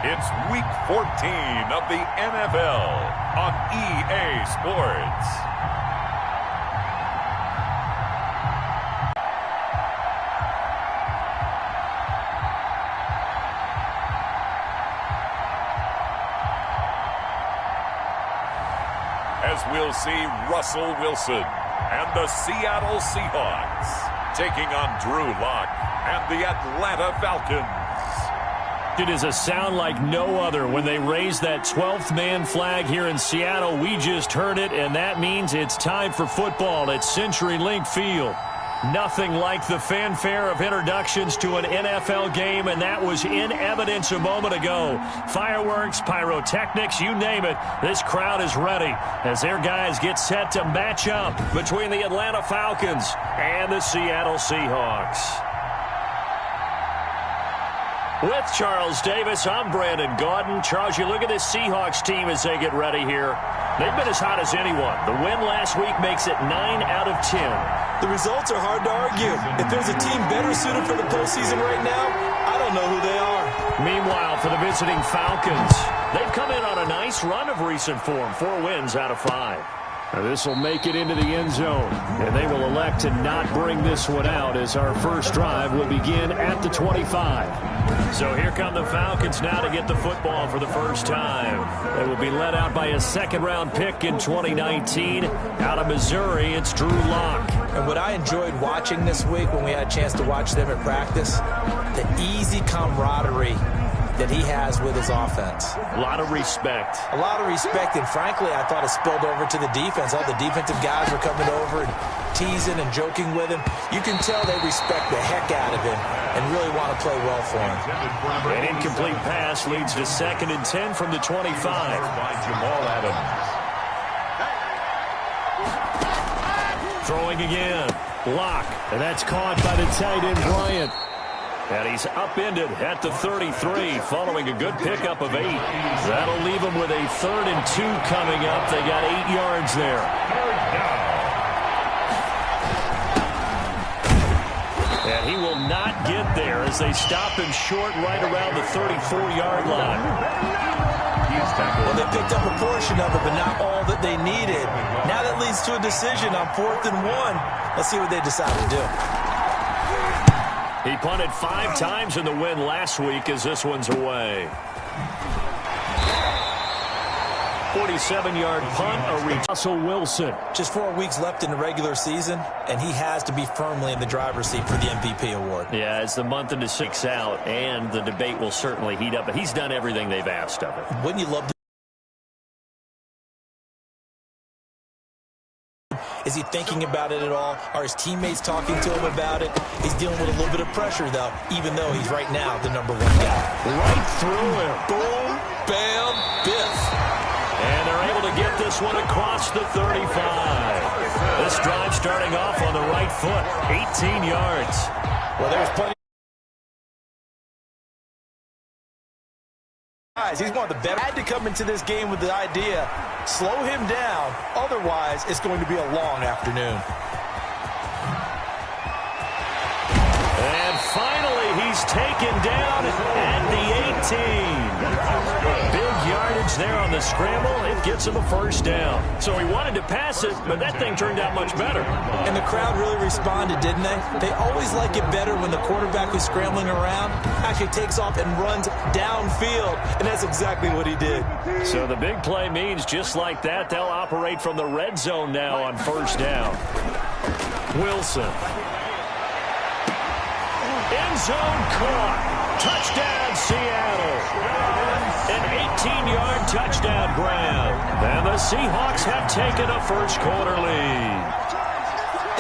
It's Week 14 of the NFL on EA Sports. As we'll see Russell Wilson and the Seattle Seahawks taking on Drew Lock and the Atlanta Falcons. It is a sound like no other when they raise that 12th man flag here in Seattle. We just heard it, and that means it's time for football at CenturyLink Field. Nothing like the fanfare of introductions to an NFL game, and that was in evidence a moment ago. Fireworks, pyrotechnics, you name it. This crowd is ready as their guys get set to match up between the Atlanta Falcons and the Seattle Seahawks. With Charles Davis, I'm Brandon Gaudin. Charles, you look at this Seahawks team as they get ready here. They've been as hot as anyone. The win last week makes it 9 out of 10. The results are hard to argue. If there's a team better suited for the postseason right now, I don't know who they are. Meanwhile, for the visiting Falcons, they've come in on a nice run of recent form. 4 wins out of 5. Now this will make it into the end zone, and they will elect to not bring this one out as our first drive will begin at the 25. So here come the Falcons now to get the football for the first time. They will be led out by a second-round pick in 2019. Out of Missouri, it's Drew Lock. And what I enjoyed watching this week when we had a chance to watch them at practice, the easy camaraderie that he has with his offense. A lot of respect. A lot of respect, and frankly, I thought it spilled over to the defense. All the defensive guys were coming over and teasing and joking with him. You can tell they respect the heck out of him and really want to play well for him. An incomplete pass leads to 2nd and 10 from the 25. By Jamal Adams. Throwing again. Lock. And that's caught by the tight end, Bryant. And he's upended at the 33 following a good pickup of 8. That'll leave him with a 3rd and 2 coming up. They got 8 yards there. And he will not get there as they stop him short right around the 34-yard line. Well, they picked up a portion of it, but not all that they needed. Now that leads to a decision on 4th and 1. Let's see what they decide to do. He punted 5 times in the win last week as this one's away. 47-yard punt, a reach. Russell Wilson. Just 4 weeks left in the regular season, and he has to be firmly in the driver's seat for the MVP award. Yeah, as the month into 6 out, and the debate will certainly heat up, but he's done everything they've asked of him. Wouldn't you love to? Is he thinking about it at all? Are his teammates talking to him about it? He's dealing with a little bit of pressure, though, even though he's right now the #1 guy. Right through him. Boom, bam, biff. And they're able to get this one across the 35. This drive starting off on the right foot, 18 yards. Well, there's plenty. He's one of the better. Had to come into this game with the idea, slow him down. Otherwise, it's going to be a long afternoon. And finally, he's taken down at the 18. Big yardage there on the scramble. It gets him a first down. So he wanted to pass it, but that thing turned out much better. And the crowd really responded, didn't they? They always like it better when the quarterback who's scrambling around actually takes off and runs downfield, and that's exactly what he did. So the big play means just like that, they'll operate from the red zone now on first down. Wilson. End zone caught. Touchdown, Seattle. An 18-yard touchdown grab. And the Seahawks have taken a first-quarter lead.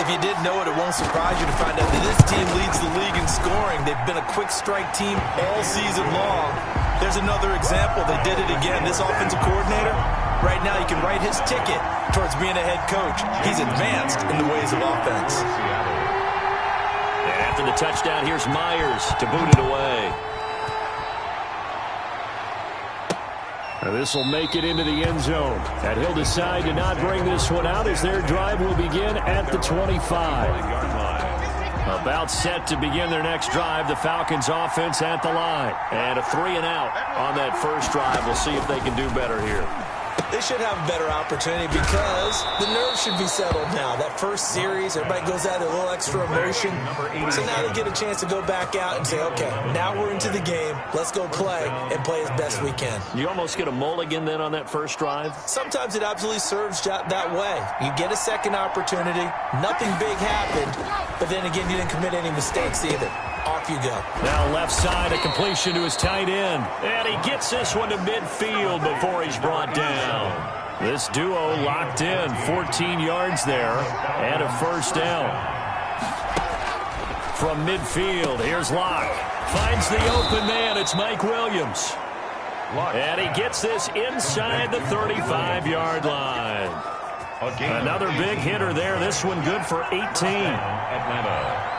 If you didn't know it, it won't surprise you to find out that this team leads the league in scoring. They've been a quick-strike team all season long. There's another example. They did it again. This offensive coordinator, right now he can write his ticket towards being a head coach. He's advanced in the ways of offense. And after the touchdown, here's Myers to boot it away. Now this will make it into the end zone. And he'll decide to not bring this one out as their drive will begin at the 25. About set to begin their next drive. The Falcons offense at the line. And a 3-and-out on that first drive. We'll see if they can do better here. They should have a better opportunity because the nerves should be settled now. That first series, everybody goes out a little extra emotion. So now they get a chance to go back out and say, okay, now we're into the game. Let's go play and play as best we can. You almost get a mulligan then on that first drive? Sometimes it absolutely serves that way. You get a second opportunity. Nothing big happened. But then again, you didn't commit any mistakes either. Off you go. Now left side, a completion to his tight end. And he gets this one to midfield before he's brought down. This duo locked in, 14 yards there, and a first down. From midfield, here's Locke. Finds the open man, it's Mike Williams. And he gets this inside the 35-yard line. Another big hitter there, this one good for 18. Atlanta.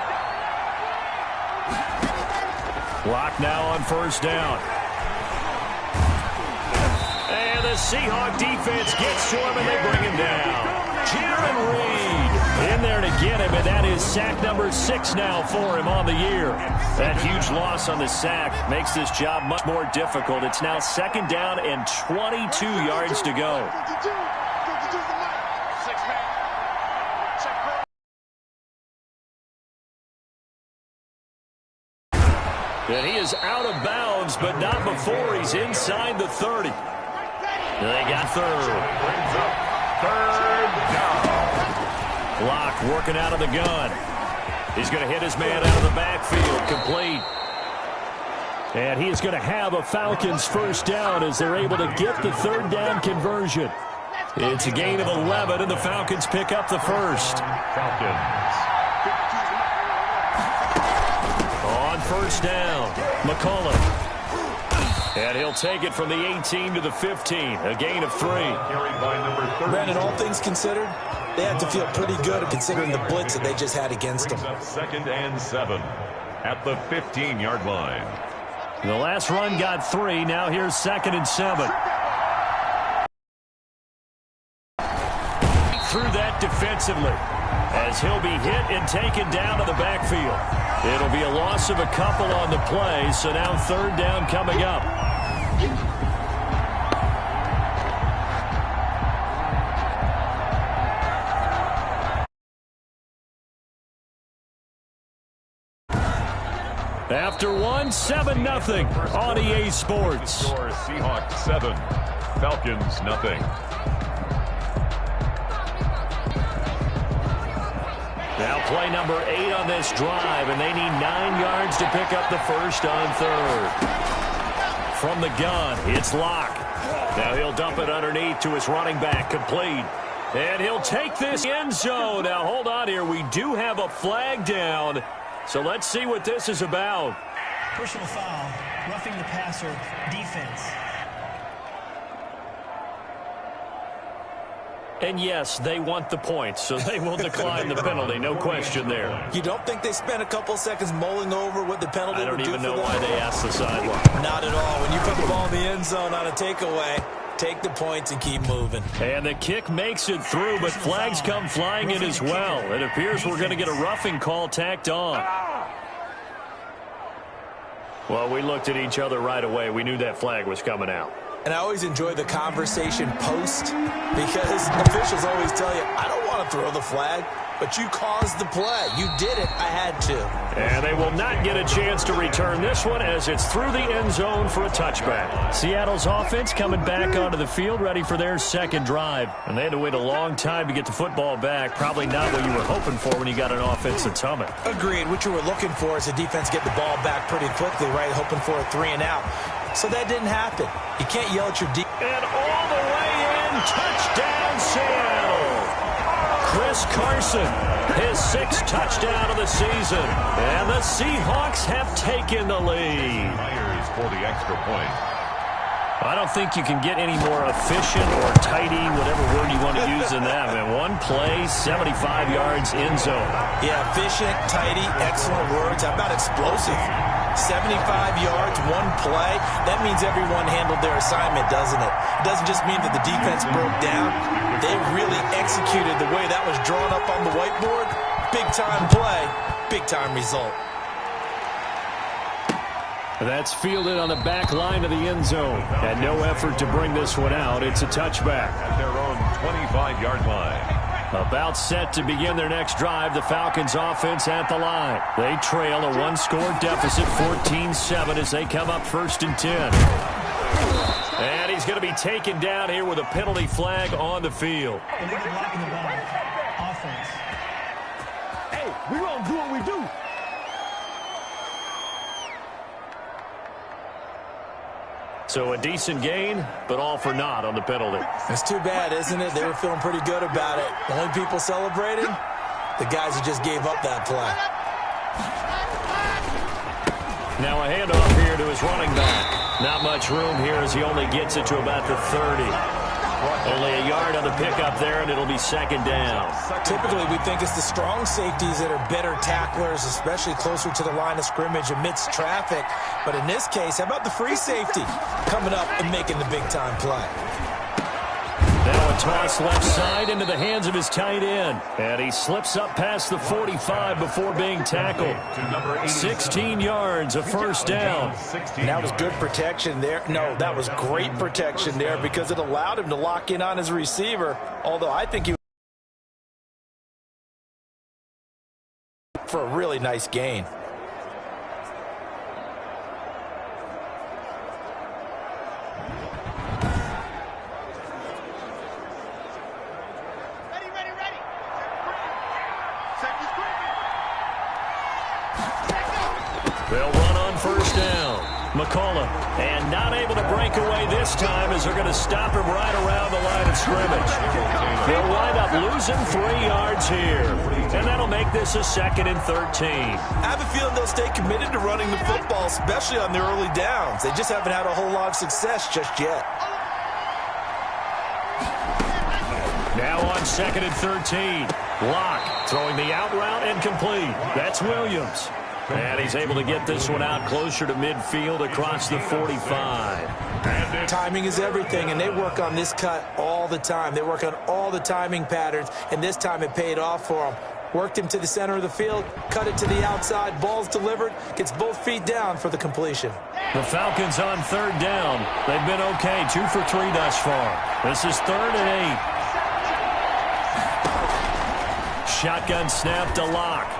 Locke now on first down. And the Seahawks defense gets to him, and they bring him down. Jaron Reed in there to get him, and that is sack number 6 now for him on the year. That huge loss on the sack makes this job much more difficult. It's now second down and 22 yards to go. And he is out of bounds, but not before he's inside the 30. They got third. Third down. Locke working out of the gun. He's going to hit his man out of the backfield. Complete. And he is going to have a Falcons first down as they're able to get the third down conversion. It's a gain of 11, and the Falcons pick up the first. Falcons. First down, McCullough. And he'll take it from the 18 to the 15, a gain of 3. Brandon, all things considered, they have to feel pretty good considering the blitz that they just had against them. Second and 7 at the 15-yard line. The last run got 3. Now here's second and 7. Through that defensively as he'll be hit and taken down to the backfield. It'll be a loss of a couple on the play, so now third down coming up. After 7-0 on EA Sports. Score Seahawks 7, Falcons nothing. Now play number 8 on this drive, and they need 9 yards to pick up the first on third. From the gun, it's Locke. Now he'll dump it underneath to his running back, complete. And he'll take this end zone. Now hold on here, we do have a flag down. So let's see what this is about. Personal foul, roughing the passer, defense. And yes, they want the points, so they will decline the penalty. No question there. You don't think they spent a couple seconds mulling over what the penalty would do for them? I don't even know why they asked the sideline. Not at all. When you put the ball in the end zone on a takeaway, take the points and keep moving. And the kick makes it through, but flags come flying in as well. It appears we're going to get a roughing call tacked on. Well, we looked at each other right away. We knew that flag was coming out. And I always enjoy the conversation post because officials always tell you, I don't want to throw the flag, but you caused the play. You did it. I had to. And they will not get a chance to return this one as it's through the end zone for a touchback. Seattle's offense coming back onto the field, ready for their second drive. And they had to wait a long time to get the football back. Probably not what you were hoping for when you got an offense that's humming. Agreed. What you were looking for is the defense get the ball back pretty quickly, right? Hoping for a 3-and-out. So that didn't happen. You can't yell at your defense. And all the way in, touchdown Seattle. Chris Carson, his 6th touchdown of the season. And the Seahawks have taken the lead. Myers for the extra point. I don't think you can get any more efficient or tidy, whatever word you want to use in that. Man, one play, 75 yards in zone. Yeah, efficient, tidy, excellent words. How about explosive? 75 yards, one play. That means everyone handled their assignment, doesn't it? It doesn't just mean that the defense broke down. They really executed the way that was drawn up on the whiteboard. Big-time play. big-time result. That's fielded on the back line of the end zone. And no effort to bring this one out. It's a touchback. At their own 25-yard line. About set to begin their next drive, the Falcons offense at the line. They trail a one-score deficit, 14-7, as they come up 1st and 10. And he's going to be taken down here with a penalty flag on the field. Illegal blocking the ball. Offense. Hey, we gonna do what we do. So a decent gain, but all for naught on the penalty. It's too bad, isn't it? They were feeling pretty good about it. The only people celebrating, the guys who just gave up that play. Now a handoff here to his running back. Not much room here as he only gets it to about the 30. Only a yard on the pickup there, and it'll be 2nd down. Typically, we think it's the strong safeties that are better tacklers, especially closer to the line of scrimmage amidst traffic. But in this case, how about the free safety coming up and making the big-time play? Now a toss left side into the hands of his tight end. And he slips up past the 45 before being tackled. 16 yards, a 1st down. And that was good protection there. No, that was great protection there because it allowed him to lock in on his receiver. Although I think he for a really nice gain. They'll run on 1st down. McCullough, and not able to break away this time as they're going to stop him right around the line of scrimmage. They'll wind up losing 3 yards here, and that'll make this a 2nd and 13. I have a feeling they'll stay committed to running the football, especially on their early downs. They just haven't had a whole lot of success just yet. Now on 2nd and 13. Locke throwing the out route and complete. That's Williams. And he's able to get this one out closer to midfield across the 45. Timing is everything, and they work on this cut all the time. They work on all the timing patterns, and this time it paid off for them. Worked him to the center of the field, cut it to the outside, ball's delivered, gets both feet down for the completion. The Falcons on 3rd down. They've been okay, 2 for 3 thus far. This is 3rd and 8. Shotgun snap to Locke.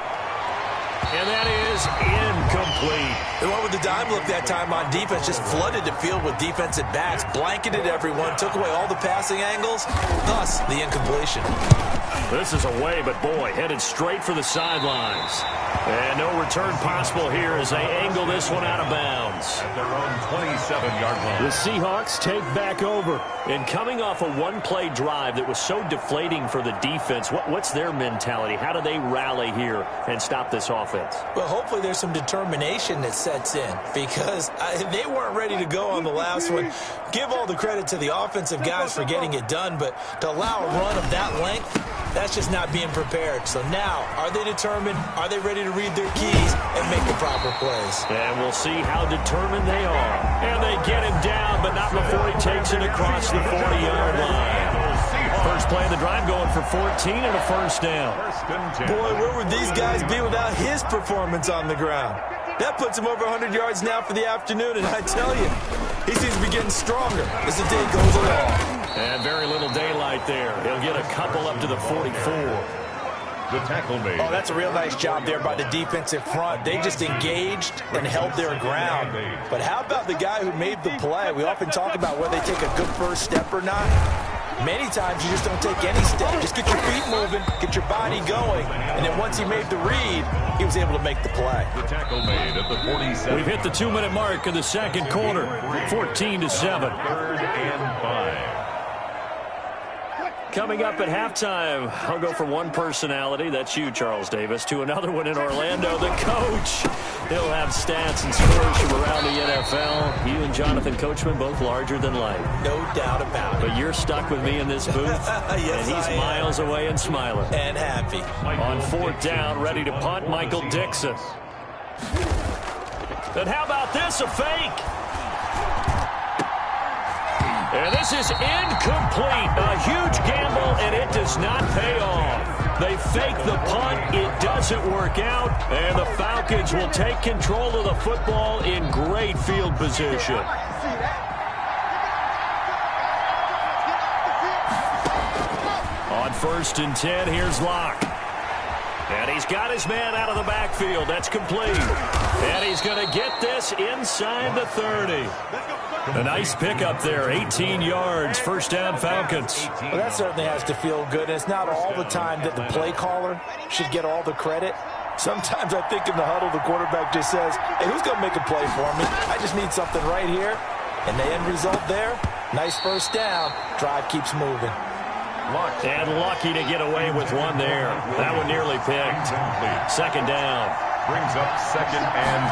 And that is incomplete. They went with the dime look that time on defense, just flooded the field with defensive backs, blanketed everyone, took away all the passing angles, thus the incompletion. This is away, but boy, headed straight for the sidelines. And no return possible here as they angle this one out of bounds. At their own 27-yard line. The Seahawks take back over. And coming off a one-play drive that was so deflating for the defense, what's their mentality? How do they rally here and stop this offense? Well, hopefully there's some determination that sets in because they weren't ready to go on the last one. Give all the credit to the offensive guys for getting it done, but to allow a run of that length, that's just not being prepared. So now, are they determined? Are they ready to read their keys and make the proper plays? And we'll see how determined they are. And they get him down, but not before he takes it across the 40-yard line. First play of the drive going for 14 and a 1st down. Boy, where would these guys be without his performance on the ground? That puts him over 100 yards now for the afternoon, and I tell you, he seems to be getting stronger as the day goes along. And very little daylight there. He'll get a couple up to the 44. The tackle made. Oh, that's a real nice job there by the defensive front. They just engaged and held their ground. But how about the guy who made the play? We often talk about whether they take a good first step or not. Many times you just don't take any step. Just get your feet moving, get your body going. And then once he made the read, he was able to make the play. The tackle made at the 47. We've hit the 2-minute mark in the 2nd quarter. 14-7. 3rd and 5. Coming up at halftime, I'll go from one personality, that's you, Charles Davis, to another one in Orlando, the coach. He'll have stats and scores from around the NFL. You and Jonathan Coachman, both larger than life. No doubt about it. But you're stuck with me in this booth, yes, and he's miles away and smiling. And happy. On 4th down, ready to punt, Michael Dixon. And how about this, a fake? And this is incomplete. A huge gamble, and it does not pay off. They fake the punt. It doesn't work out, and the Falcons will take control of the football in great field position. On 1st and 10, here's Locke. And he's got his man out of the backfield. That's complete. And he's going to get this inside the 30. A nice pickup there, 18 yards, first down Falcons. Well, that certainly has to feel good. And it's not all the time that the play caller should get all the credit. Sometimes I think in the huddle, the quarterback just says, hey, who's going to make a play for me? I just need something right here. And the end result there, nice first down. Drive keeps moving. And lucky to get away with one there. That one nearly picked. Second down. Brings up 2nd and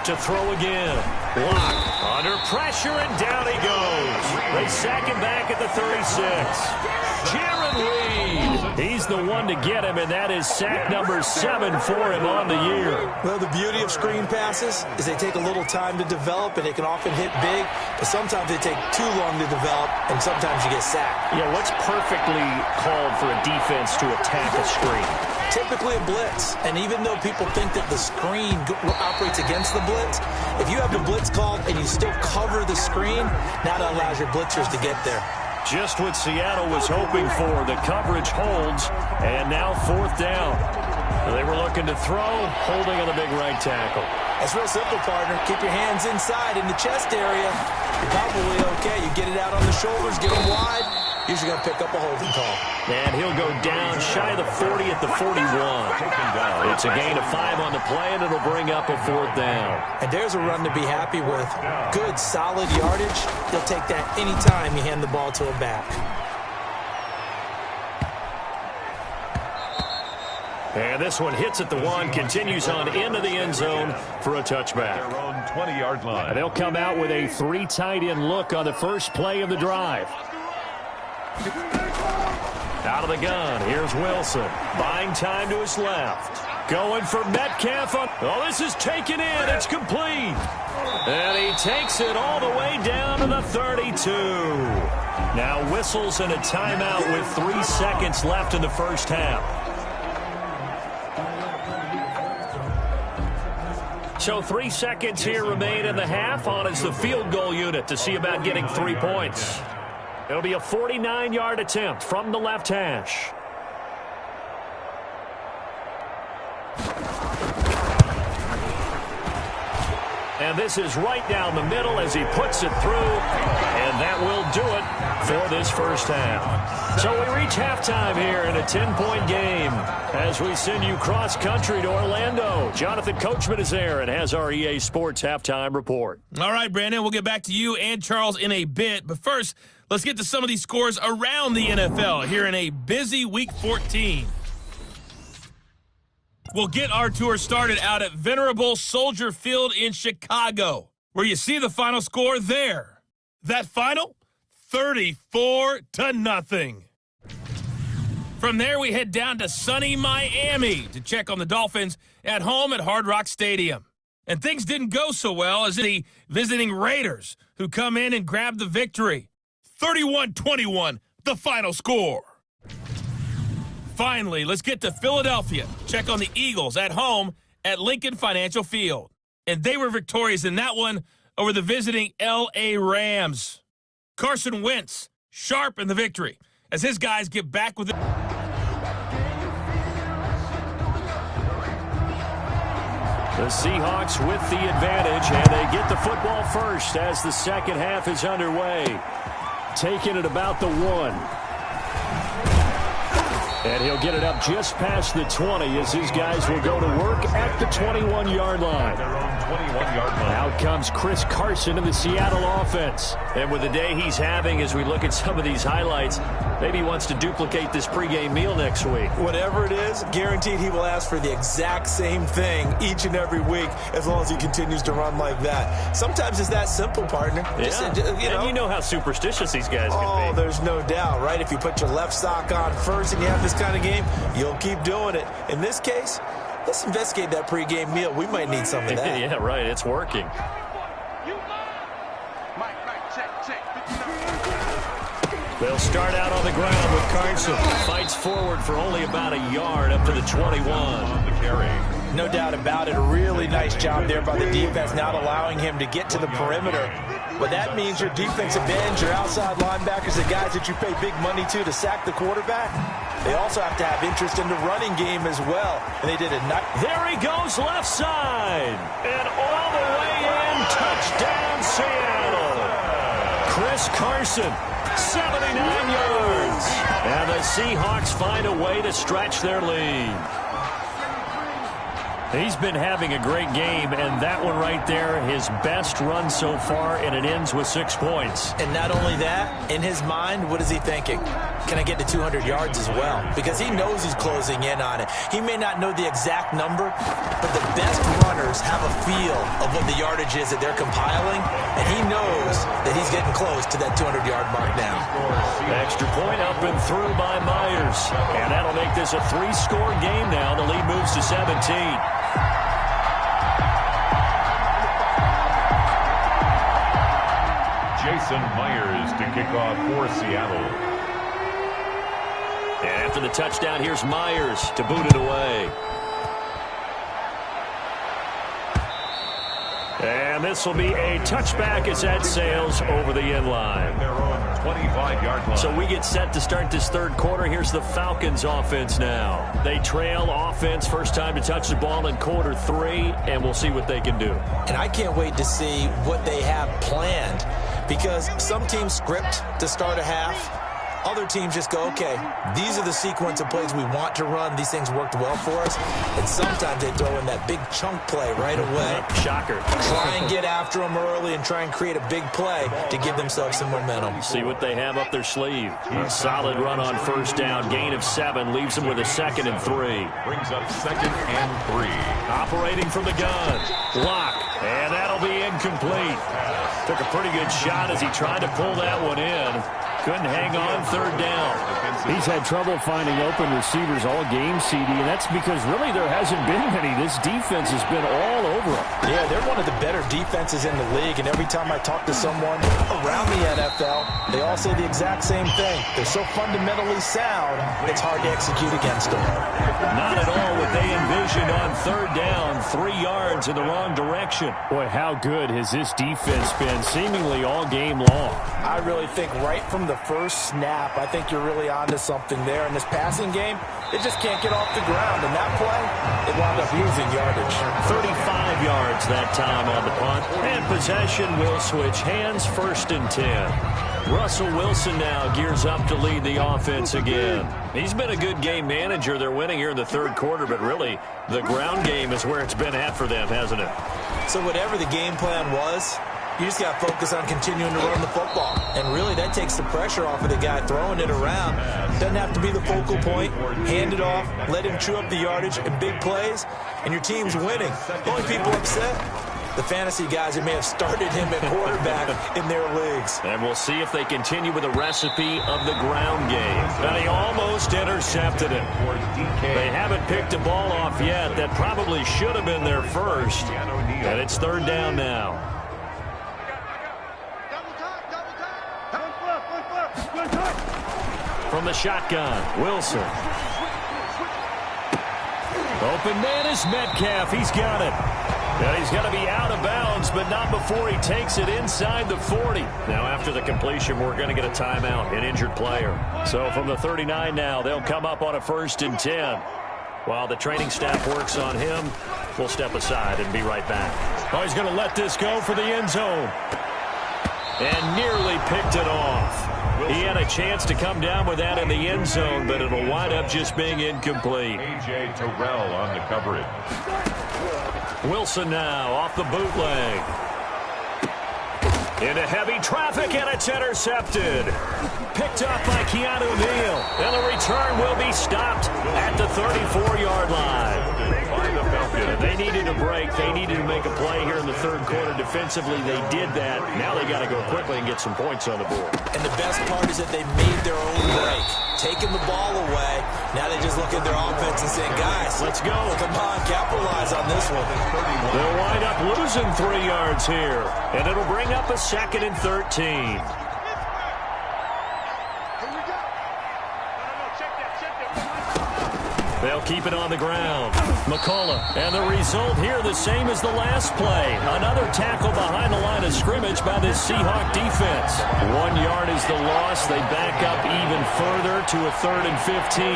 10. To throw again. Block. Under pressure, and down he goes. They sack him back at the 36. Jaron Reed. He's the one to get him, and that is sack number 7 for him on the year. Well, the beauty of screen passes is they take a little time to develop, and they can often hit big, but sometimes they take too long to develop, and sometimes you get sacked. Yeah, what's perfectly called for a defense to attack a screen? Typically a blitz, and even though people think that the screen operates against the blitz, if you have the blitz called and you still cover the screen, now that allows your blitzers to get there. Just what Seattle was hoping for. The coverage holds, and now 4th down. They were looking to throw, holding on the big right tackle. That's real simple, partner. Keep your hands inside in the chest area. You're probably okay. You get it out on the shoulders, get them wide. Usually going to pick up a holding call. And he'll go down shy of the 40 at the 41. It's a gain of 5 on the play, and it'll bring up a 4th down. And there's a run to be happy with. Good, solid yardage. He'll take that anytime you hand the ball to a back. And this one hits at the 1, continues on into the end zone for a touchback. Their own 20-yard line. And they'll come out with a 3 tight end look on the first play of the drive. Out of the gun, here's Wilson. Buying time to his left. Going for Metcalf. Oh, this is taken in. It's complete. And he takes it all the way down to the 32. Now whistles and a timeout with 3 seconds left in the first half. So 3 seconds here remain in the half. On is the field goal unit to see about getting 3 points. It'll be a 49-yard attempt from the left hash. And this is right down the middle as he puts it through. And that will do it for this first half. So we reach halftime here in a 10-point game as we send you cross-country to Orlando. Jonathan Coachman is there and has our EA Sports halftime report. All right, Brandon, we'll get back to you and Charles in a bit. But first, let's get to some of these scores around the NFL here in a busy Week 14. We'll get our tour started out at Venerable Soldier Field in Chicago, where you see the final score there. That final, 34-0. From there, we head down to sunny Miami to check on the Dolphins at home at Hard Rock Stadium. And things didn't go so well as the visiting Raiders, who come in and grab the victory. 31-21, the final score. Finally, let's get to Philadelphia. Check on the Eagles at home at Lincoln Financial Field. And they were victorious in that one over the visiting L.A. Rams. Carson Wentz, sharp in the victory as his guys get back with it. The Seahawks with the advantage, and they get the football first as the second half is underway. Taking it about the 1. And he'll get it up just past the 20 as his guys will go to work at the 21-yard line. Their own 21-yard line. Out comes Chris Carson in the Seattle offense. And with the day he's having as we look at some of these highlights, maybe he wants to duplicate this pregame meal next week. Whatever it is, guaranteed he will ask for the exact same thing each and every week as long as he continues to run like that. Sometimes it's that simple, partner. Yeah. And you know how superstitious these guys can be. Oh, there's no doubt, right? If you put your left sock on first and you have this kind of game, you'll keep doing it. In this case, let's investigate that pregame meal. We might need some of that. Yeah, right. It's working. They'll start out on the ground with Carson. Fights forward for only about a yard up to the 21. On the carry. No doubt about it. A really nice job there by the defense, not allowing him to get to the perimeter. But that means your defensive ends, your outside linebackers, the guys that you pay big money to sack the quarterback, they also have to have interest in the running game as well. And they did a nice... There he goes left side. And all the way in. Touchdown, Seattle. Chris Carson, 79 yards. And the Seahawks find a way to stretch their lead. He's been having a great game, and that one right there, his best run so far, and it ends with 6 points. And not only that, in his mind, what is he thinking? Can I get to 200 yards as well? Because he knows he's closing in on it. He may not know the exact number, but the best runners have a feel of what the yardage is that they're compiling, and he knows that he's getting close to that 200-yard mark now. Extra point up and through by Myers. And that'll make this a 3-score game now. The lead moves to 17. Jason Myers to kick off for Seattle. And after the touchdown, here's Myers to boot it away. And this will be a touchback as that sails over the end line. Their own 25-yard line. So we get set to start this third quarter. Here's the Falcons offense now. They trail offense, first time to touch the ball in quarter 3, and we'll see what they can do. And I can't wait to see what they have planned, because some teams script to start a half. Other teams just go, okay, these are the sequence of plays we want to run. These things worked well for us. And sometimes they throw in that big chunk play right away. Shocker. Try and get after them early and try and create a big play to give themselves some momentum. See what they have up their sleeve. A solid run on first down. Gain of 7 leaves them with a 2nd and 3. Brings up 2nd and 3. Operating from the gun. Block. And that'll be incomplete. Took a pretty good shot as he tried to pull that one in. Couldn't hang on third down. He's had trouble finding open receivers all game, CD, and that's because really there hasn't been many. This defense has been all over him. Yeah, they're one of the better defenses in the league, and every time I talk to someone around the NFL, they all say the exact same thing. They're so fundamentally sound, it's hard to execute against them. Not at all what they envisioned on third down. 3 yards in the wrong direction. Boy, how good has this defense been seemingly all game long? I really think right from the first snap, I think you're really onto something there. In this passing game, it just can't get off the ground. And that play, it wound up losing yardage. 35 yards that time on the punt. And possession will switch hands, 1st and 10. Russell Wilson now gears up to lead the offense again. He's been a good game manager. They're winning here in the third quarter, but really the ground game is where it's been at for them, hasn't it? So whatever the game plan was, you just got to focus on continuing to run the football. And really, that takes the pressure off of the guy throwing it around. Doesn't have to be the focal point. Hand it off, let him chew up the yardage in big plays, and your team's winning. The only people upset, the fantasy guys that may have started him at quarterback in their leagues. And we'll see if they continue with the recipe of the ground game. And he almost intercepted it. They haven't picked a ball off yet. That probably should have been their first. And it's third down now. From the shotgun, Wilson. Open man is Metcalf. He's got it. And he's got to be out of bounds, but not before he takes it inside the 40. Now, after the completion, we're going to get a timeout, an injured player. So from the 39 now, they'll come up on a 1st and 10. While the training staff works on him, we'll step aside and be right back. Oh, he's going to let this go for the end zone. And nearly picked it off. He had a chance to come down with that in the end zone, but it'll wind up just being incomplete. A.J. Terrell on the coverage. Wilson now off the bootleg. Into heavy traffic, and it's intercepted. Picked up by Keanu Neal. And the return will be stopped at the 34-yard line. They needed a break. They needed to make a play here in the third quarter. Defensively, they did that. Now they got to go quickly and get some points on the board. And the best part is that they made their own break. Taking the ball away. Now they just look at their offense and say, guys, let's go. Come on, capitalize on this one. They'll wind up losing 3 yards here. And it'll bring up a 2nd and 13. They'll keep it on the ground. McCullough. And the result here the same as the last play. Another tackle behind the line of scrimmage by this Seahawk defense. 1 yard is the loss. They back up even further to a 3rd and 15.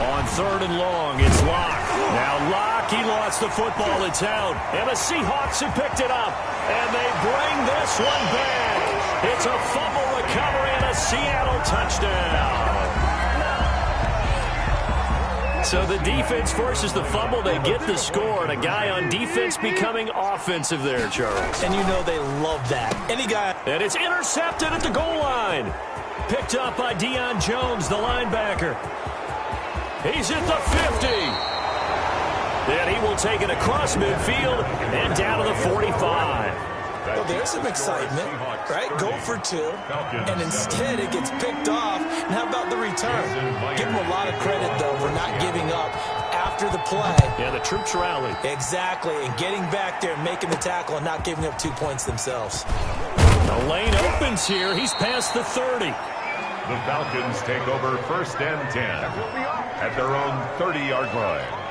On 3rd and long, it's Locke. Now Locke, he lost the football. It's out. And the Seahawks have picked it up. And they bring this one back. It's a fumble recovery and a Seattle touchdown. So the defense forces the fumble. They get the score. And a guy on defense becoming offensive there, Charles. And you know they love that. Any guy. And it's intercepted at the goal line. Picked up by Deion Jones, the linebacker. He's at the 50. Then he will take it across midfield and down to the 45. Well, there's some excitement, right? Go for 2, and instead it gets picked off. And how about the return? Give him a lot of credit, though, for not giving up after the play. Yeah, the troops rallied. Exactly, and getting back there and making the tackle and not giving up 2 points themselves. The lane opens here. He's past the 30. The Falcons take over 1st and 10 at their own 30-yard line.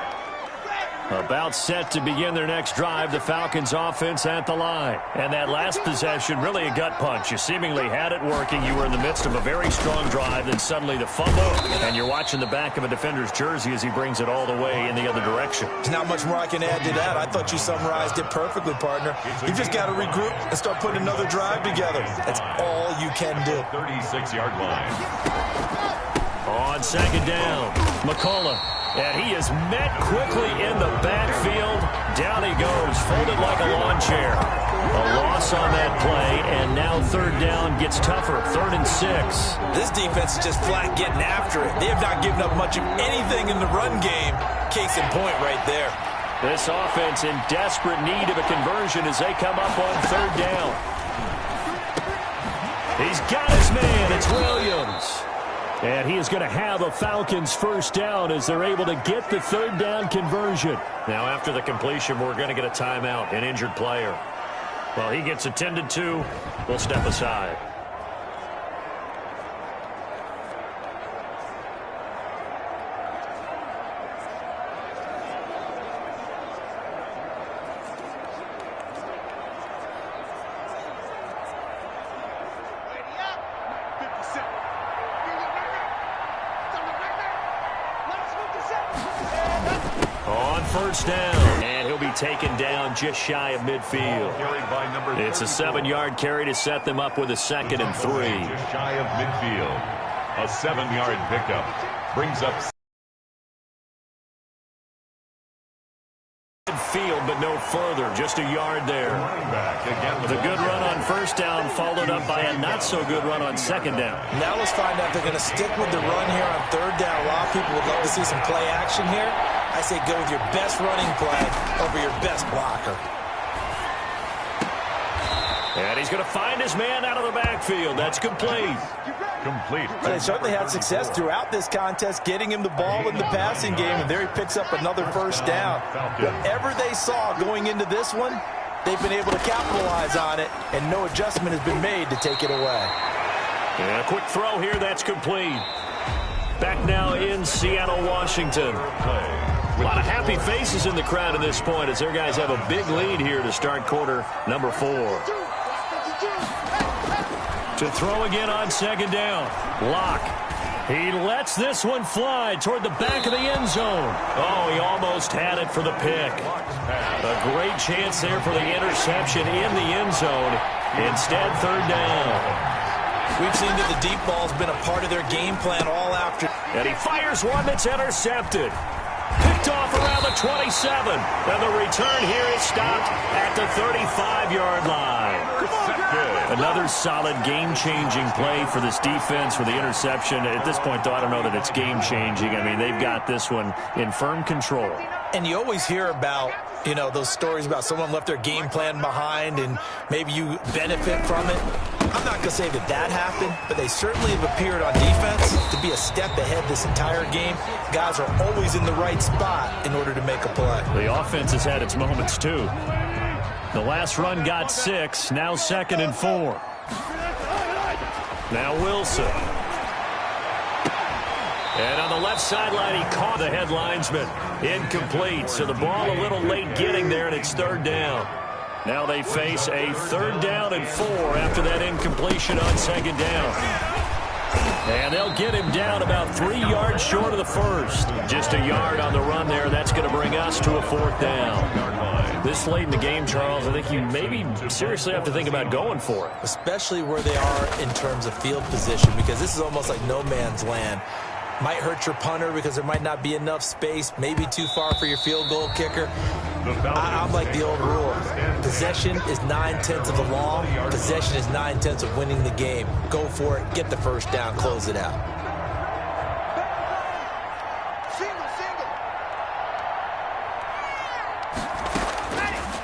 About set to begin their next drive, the Falcons offense at the line. And that last possession, really a gut punch. You seemingly had it working. You were in the midst of a very strong drive, then suddenly the fumble, and you're watching the back of a defender's jersey as he brings it all the way in the other direction. There's not much more I can add to that. I thought you summarized it perfectly, partner. You just got to regroup and start putting another drive together. That's all you can do. 36-yard line. On 2nd down, McCullough. And he is met quickly in the backfield. Down he goes, folded like a lawn chair. A loss on that play, and now 3rd down gets tougher, 3rd and 6. This defense is just flat getting after it. They have not given up much of anything in the run game. Case in point right there. This offense in desperate need of a conversion as they come up on 3rd down. He's got his man. It's Williams. And he is going to have a Falcons 1st down as they're able to get the 3rd down conversion. Now, after the completion, we're going to get a timeout, an injured player. Well, he gets attended to. We'll step aside. On 1st down, and he'll be taken down just shy of midfield. It's a 7-yard carry to set them up with a 2nd and 3. Just shy of midfield. A 7-yard pickup brings up field, but no further, just a yard there. The good run on 1st down followed up by a not-so-good run on 2nd down. Now let's find out if they're going to stick with the run here on 3rd down. A lot of people would love to see some play action here. I say go with your best running play over your best blocker. And he's going to find his man out of the backfield. That's complete. They certainly had success throughout this contest getting him the ball in the passing game, and there he picks up another 1st down. Whatever they saw going into this one, they've been able to capitalize on it, and no adjustment has been made to take it away. And a quick throw here, that's complete. Back now in Seattle, Washington. A lot of happy faces in the crowd at this point as their guys have a big lead here to start quarter number 4. To throw again on 2nd down. Locke. He lets this one fly toward the back of the end zone. Oh, he almost had it for the pick. A great chance there for the interception in the end zone. Instead, 3rd down. We've seen that the deep ball's been a part of their game plan all after. And he fires one that's intercepted. Picked off around the 27. And the return here is stopped at the 35-yard line. Another solid game-changing play for this defense for the interception. At this point, though, I don't know that it's game-changing. I mean, they've got this one in firm control. And you always hear about, you know, those stories about someone left their game plan behind and maybe you benefit from it. I'm not going to say that that happened, but they certainly have appeared on defense to be a step ahead this entire game. Guys are always in the right spot in order to make a play. The offense has had its moments, too. The last run got 6, now 2nd and 4. Now Wilson. And on the left sideline, he caught the head linesman. Incomplete. So the ball a little late getting there, and it's third down. Now they face a 3rd down and 4 after that incompletion on 2nd down. And they'll get him down about 3 yards short of the first. Just a yard on the run there. That's going to bring us to a 4th down. This late in the game, Charles, I think you maybe seriously have to think about going for it. Especially where they are in terms of field position, because this is almost like no man's land. Might hurt your punter because there might not be enough space, maybe too far for your field goal kicker. I'm like the old rule. Possession is 9/10 of the law. Possession is 9/10 of winning the game. Go for it, get the first down, close it out.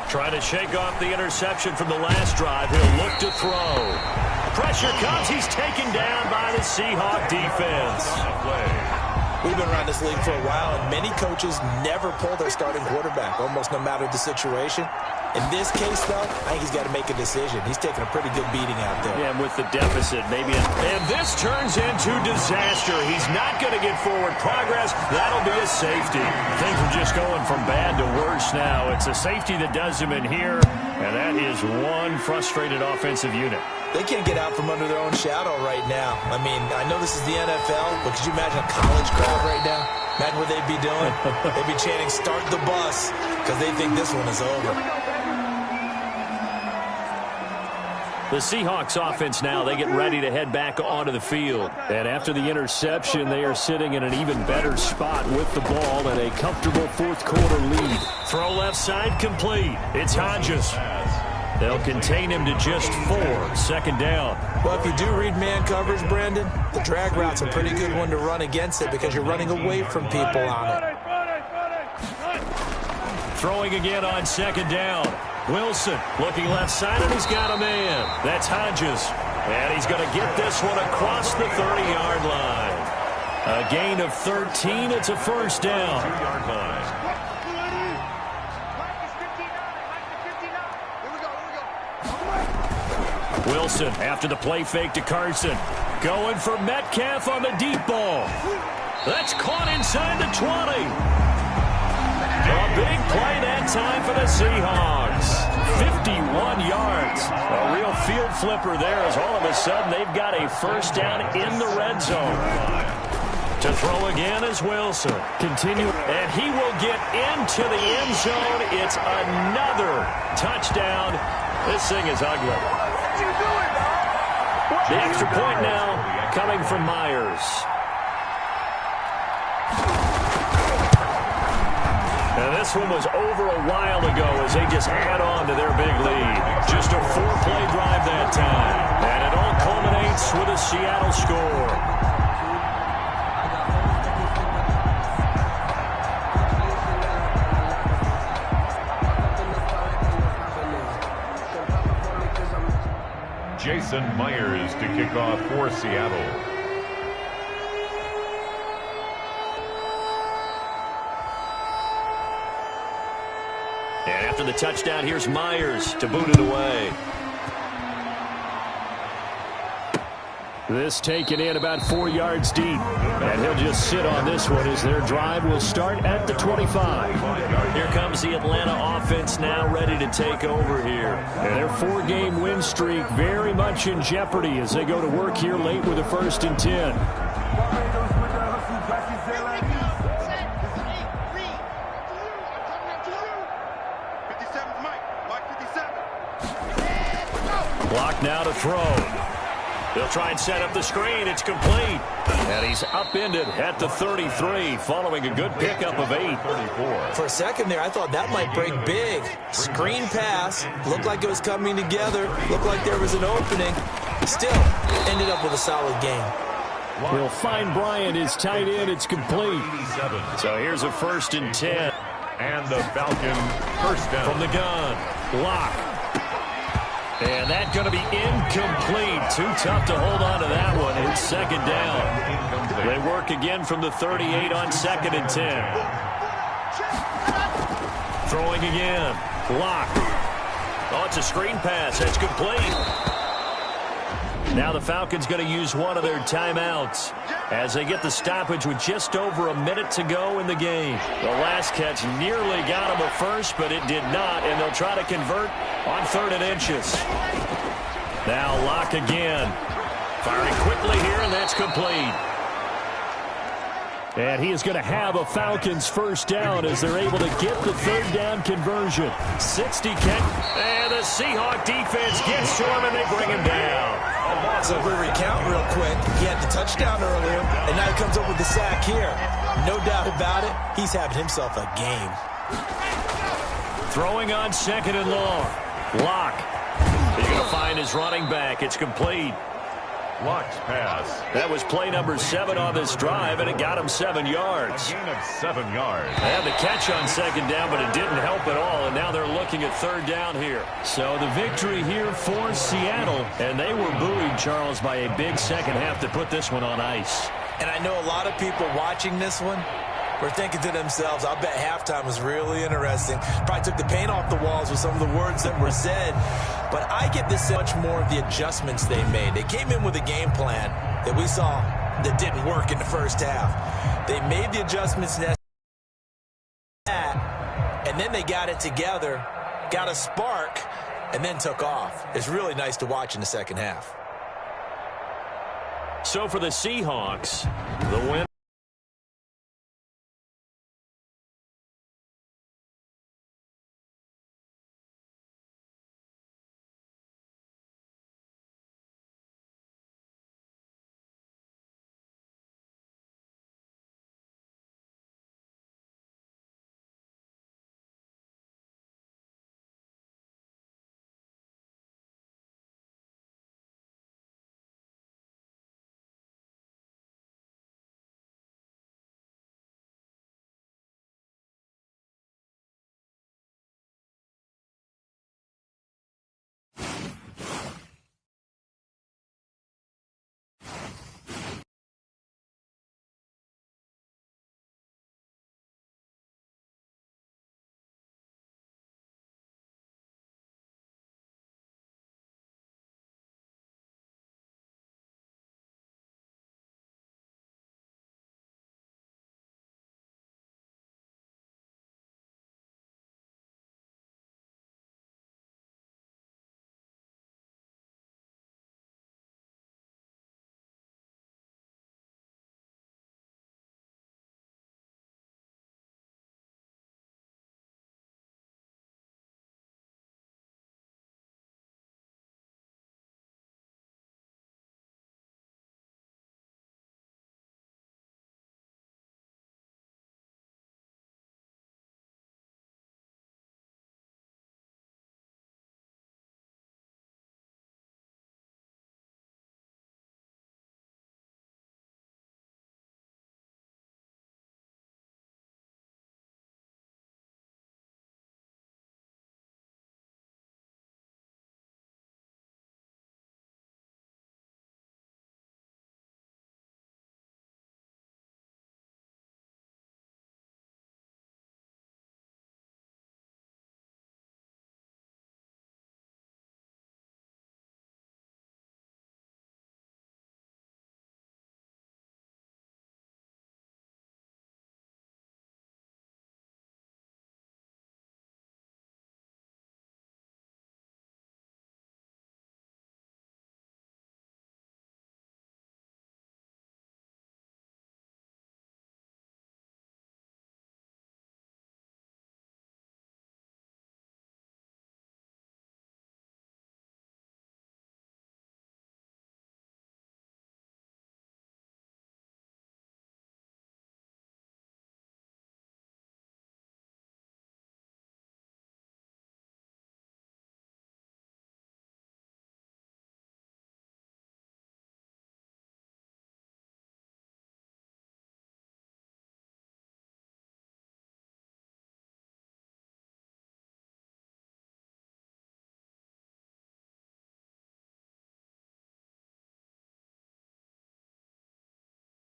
Trying to shake off the interception from the last drive. He'll look to throw. Pressure comes. He's taken down by the Seahawk defense. We've been around this league for a while, and many coaches never pull their starting quarterback, almost no matter the situation. In this case, though, I think he's got to make a decision. He's taking a pretty good beating out there. Yeah, and with the deficit, maybe. And this turns into disaster. He's not going to get forward progress. That'll be a safety. Things are just going from bad to worse now. It's a safety that does him in here, and that is one frustrated offensive unit. They can't get out from under their own shadow right now. I mean, I know this is the NFL, but could you imagine a college crowd right now? Imagine what they'd be doing. They'd be chanting, "Start the bus," because they think this one is over. The Seahawks offense now, they get ready to head back onto the field. And after the interception, they are sitting in an even better spot with the ball and a comfortable 4th quarter lead. Throw left side complete. It's Hodges. They'll contain him to just 4. 2nd down. Well, if you do read man coverage, Brandon, the drag route's a pretty good one to run against it because you're running away from people on it. Throwing again on 2nd down. Wilson looking left side, and he's got a man. That's Hodges. And he's going to get this one across the 30-yard line. A gain of 13. It's a 1st down. 2-yard line. Wilson after the play fake to Carson. Going for Metcalf on the deep ball. That's caught inside the 20. A big play that time for the Seahawks. 51 yards. A real field flipper there as all of a sudden they've got a 1st down in the red zone. To throw again is Wilson. Continue. And he will get into the end zone. It's another touchdown. This thing is ugly. The extra point now coming from Myers. And this one was over a while ago as they just add on to their big lead. Just a 4-play drive that time. And it all culminates with a Seattle score. Jason Myers to kick off for Seattle. And after the touchdown, here's Myers to boot it away. This taken in about 4 yards deep. And he'll just sit on this one as their drive will start at the 25. Here comes the Atlanta offense now ready to take over here. And their 4-game win streak very much in jeopardy as they go to work here late with a 1st and 10. Block now to throw. They'll try and set up the screen. It's complete. And he's upended at the 33 following a good pickup of 8. 34. For a second there, I thought that might break big. Screen pass. Looked like it was coming together. Looked like there was an opening. Still, ended up with a solid game. He'll find Bryant, his tight end. It's complete. So here's a 1st and 10. And the Falcons 1st down. From the gun. Lock. And that's going to be incomplete. Too tough to hold on to that one. It's 2nd down. They work again from the 38 on 2nd and 10. Throwing again. Lock. Oh, it's a screen pass. That's complete. Now the Falcons going to use one of their timeouts as they get the stoppage with just over a minute to go in the game. The last catch nearly got them a first, but it did not, and they'll try to convert on 3rd and inches. Now Locke again. Firing quickly here, and that's complete. And he is going to have a Falcons first down as they're able to get the 3rd down conversion. 60 catch, and the Seahawk defense gets to him, and they bring him down. So if we recount real quick, he had the touchdown earlier, and now he comes up with the sack here. No doubt about it, he's having himself a game. Throwing on 2nd and long. Locke. He's going to find his running back. It's complete. Locke's pass. That was play number 7 on this drive, and it got him 7 yards. A gain of 7 yards. They had the catch on 2nd down, but it didn't help at all, and now they're looking at 3rd down here. So the victory here for Seattle. And they were buoyed, Charles, by a big second half to put this one on ice. And I know a lot of people watching this one were thinking to themselves, I bet halftime was really interesting. Probably took the paint off the walls with some of the words that were said. But I get this much more of the adjustments they made. They came in with a game plan that we saw that didn't work in the first half. They made the adjustments necessary, and then they got it together, got a spark, and then took off. It's really nice to watch in the second half. So for the Seahawks, the win.